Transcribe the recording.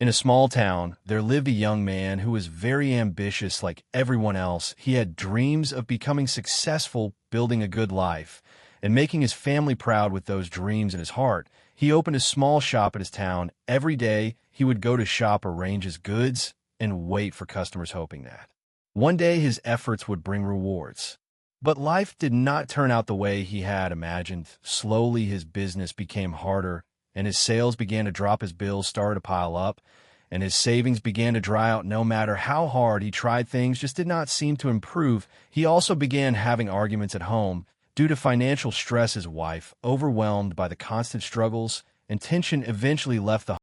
In a small town, there lived a young man who was very ambitious like everyone else. He had dreams of becoming successful, building a good life, and making his family proud with those dreams in his heart. He opened a small shop at his town. Every day, he would go to shop, arrange his goods, and wait for customers, hoping that one day his efforts would bring rewards. But life did not turn out the way he had imagined. Slowly, his business became harder, and his sales began to drop. His bills started to pile up, and his savings began to dry out. No matter how hard he tried, things just did not seem to improve. He also began having arguments at home due to financial stress. His wife, overwhelmed by the constant struggles and tension, eventually left the